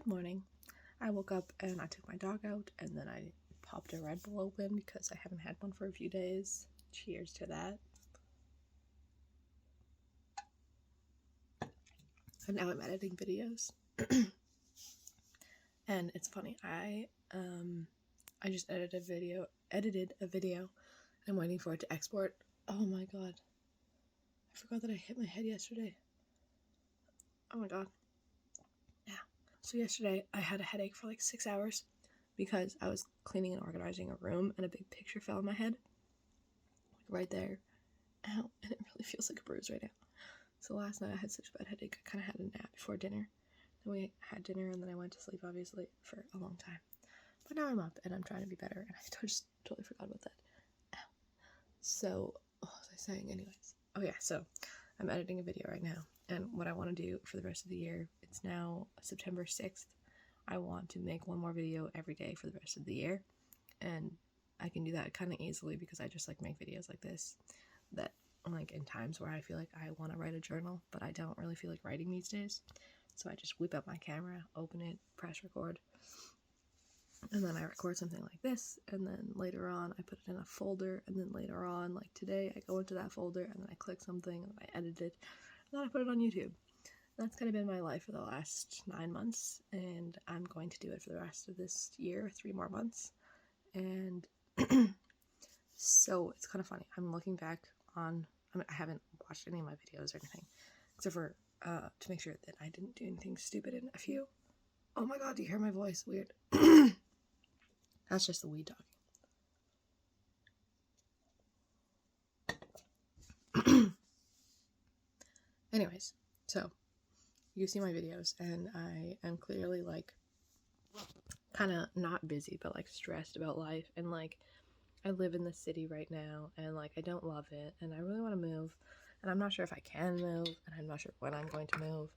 Good morning. I woke up and I took my dog out, and then I popped a Red Bull open because I haven't had one for a few days. Cheers to that. And now I'm editing videos. And it's funny, I just edited a video. I'm waiting for it to export. Oh my god. I forgot that I hit my head yesterday. Oh my god. Yeah. So yesterday I had a headache for like 6 hours because I was cleaning and organizing a room and a big picture fell on my head. Right there. Ow. And it really feels like a bruise right now. So last night I had such a bad headache, I kind of had a nap before dinner. Then we had dinner and then I went to sleep, obviously, for a long time. But now I'm up and I'm trying to be better, and I just totally forgot about that. Ow. So, what was I saying anyways? Oh yeah, so I'm editing a video right now, and what I want to do for the rest of the year, it's now September 6th, I want to make one more video every day for the rest of the year, and I can do that kind of easily because I just like make videos like this, that like in times where I feel like I want to write a journal, but I don't really feel like writing these days. So I just whip up my camera, open it, press record, and then I record something like this, and then later on I put it in a folder, and then later on, like today, I go into that folder, and then I click something, and I edit it, and then I put it on YouTube. That's kind of been my life for the last 9 months, and I'm going to do it for the rest of this year, 3 more months, and so it's kind of funny. I'm looking back on, I haven't watched any of my videos or anything, except for to make sure that I didn't do anything stupid in a few. Oh my god, do you hear my voice? Weird. That's just the weed talking. Anyways, so you see my videos, and I am clearly like kind of not busy, but like stressed about life, and like I live in the city right now, and like I don't love it, and I really want to move, and I'm not sure if I can move, and I'm not sure when I'm going to move,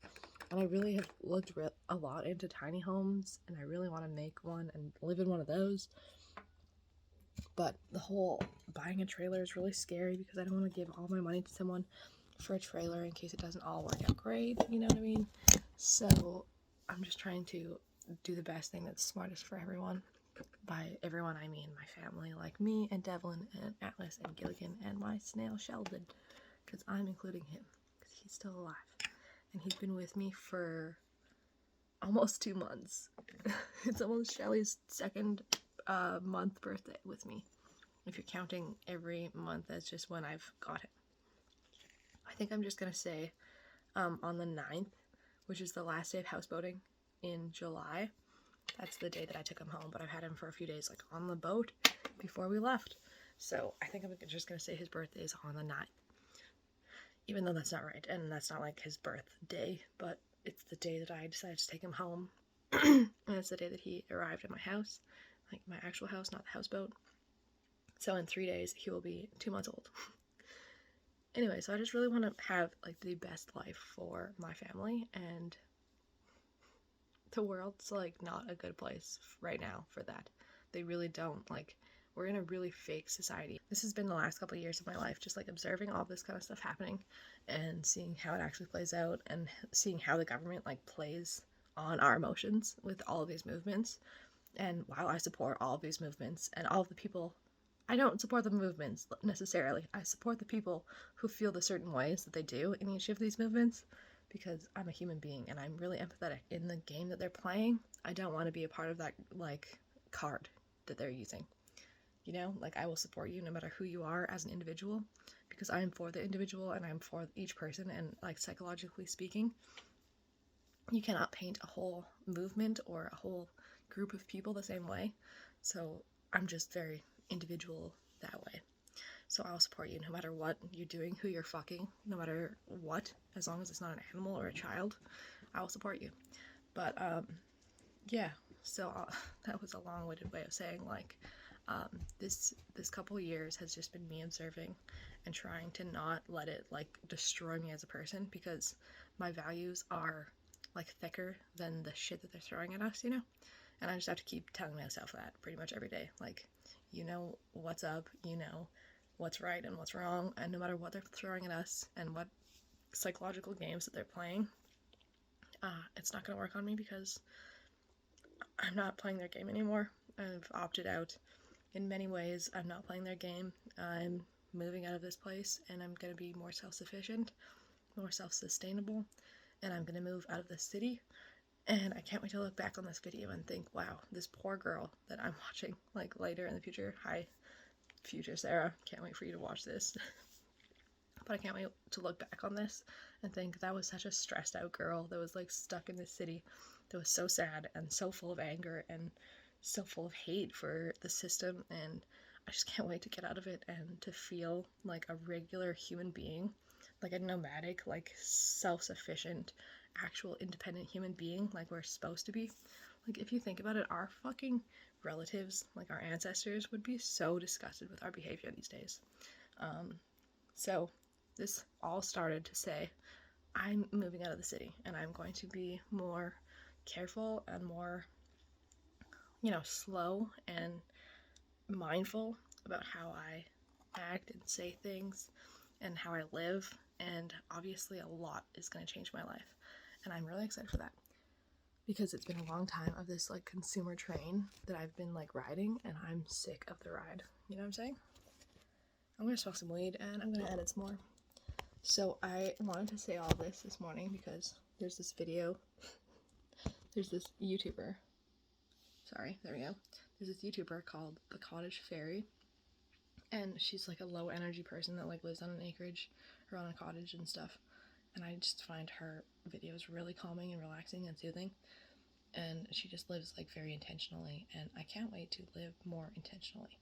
and I really have looked a lot into tiny homes, and I really want to make one and live in one of those, but the whole buying a trailer is really scary because I don't want to give all my money to someone for a trailer in case it doesn't all work out great, you know what I mean? So I'm just trying to do the best thing that's smartest for everyone. By everyone, I mean my family, like me and Devlin and Atlas and Gilligan and my snail Sheldon, because I'm including him, because he's still alive. And he's been with me for almost 2 months. It's almost Shelly's second month birthday with me, if you're counting every month as just when I've got him. I think I'm just going to say on the 9th, which is the last day of houseboating in July. That's the day that I took him home, but I've had him for a few days, like, on the boat before we left. So I think I'm just going to say his birthday is on the 9th. Even though that's not right, and that's not, like, his birthday, but it's the day that I decided to take him home. And it's the day that he arrived at my house, like, my actual house, not the houseboat. So in 3 days, he will be 2 months old. Anyway, so I just really want to have, like, the best life for my family, and the world's, like, not a good place right now for that. They really don't, like, we're in a really fake society. This has been the last couple of years of my life, just, like, observing all this kind of stuff happening, and seeing how it actually plays out, and seeing how the government, like, plays on our emotions with all of these movements. And while I support all of these movements, and all of the people, I don't support the movements necessarily. I support the people who feel the certain ways that they do in each of these movements, because I'm a human being and I'm really empathetic in the game that they're playing. I don't want to be a part of that, like, card that they're using. You know, like, I will support you no matter who you are as an individual, because I am for the individual and I'm for each person, and, like, psychologically speaking, you cannot paint a whole movement or a whole group of people the same way. So I'm just very individual that way. So I'll support you no matter what you're doing, who you're fucking, no matter what, as long as it's not an animal or a child, I will support you. But yeah, so that was a long-winded way of saying, like, this couple years has just been me observing and trying to not let it, like, destroy me as a person, because my values are, like, thicker than the shit that they're throwing at us, you know? And I just have to keep telling myself that pretty much every day. Like, you know what's up, you know what's right and what's wrong, and no matter what they're throwing at us and what psychological games that they're playing, it's not going to work on me, because I'm not playing their game anymore. I've opted out. In many ways, I'm not playing their game. I'm moving out of this place, and I'm going to be more self-sufficient, more self-sustainable, and I'm going to move out of the city. And I can't wait to look back on this video and think, wow, this poor girl that I'm watching, like, later in the future. Hi, future Sarah. Can't wait for you to watch this. But I can't wait to look back on this and think that was such a stressed out girl that was, like, stuck in this city that was so sad and so full of anger and so full of hate for the system. And I just can't wait to get out of it and to feel like a regular human being, like a nomadic, like self-sufficient, actual independent human being, like we're supposed to be. Like, if you think about it, our fucking relatives, like our ancestors, would be so disgusted with our behavior these days. So this all started to say, I'm moving out of the city, and I'm going to be more careful and more, slow and mindful about how I act and say things and how I live. And obviously a lot is going to change my life, and I'm really excited for that, because it's been a long time of this, like, consumer train that I've been, like, riding, and I'm sick of the ride. You know what I'm saying? I'm going to smoke some weed, and I'm going to edit some more. So I wanted to say all this morning because there's this video, there's this YouTuber, sorry, there we go, there's this YouTuber called The Cottage Fairy, and she's like a low energy person that, like, lives on an acreage or on a cottage and stuff, and I just find her videos really calming and relaxing and soothing, and she just lives, like, very intentionally, and I can't wait to live more intentionally.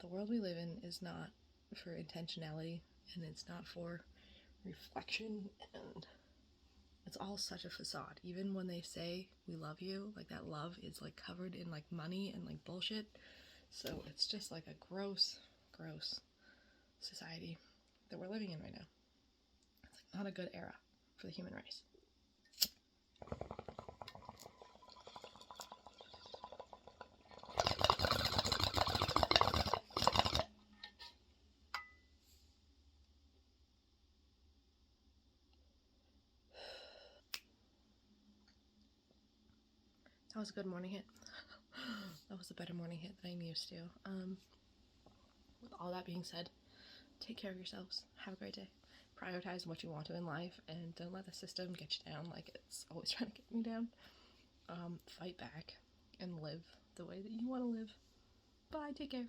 The world we live in is not for intentionality, and it's not for reflection, and it's all such a facade. Even when they say we love you, like, that love is, like, covered in, like, money and, like, bullshit. So it's just like a gross society that we're living in right now. It's, like, not a good era for the human race. That was a good morning hit. That was a better morning hit than I'm used to. With all that being said, take care of yourselves. Have a great day. Prioritize what you want to in life, and don't let the system get you down like it's always trying to get me down. Fight back and live the way that you want to live. Bye, take care.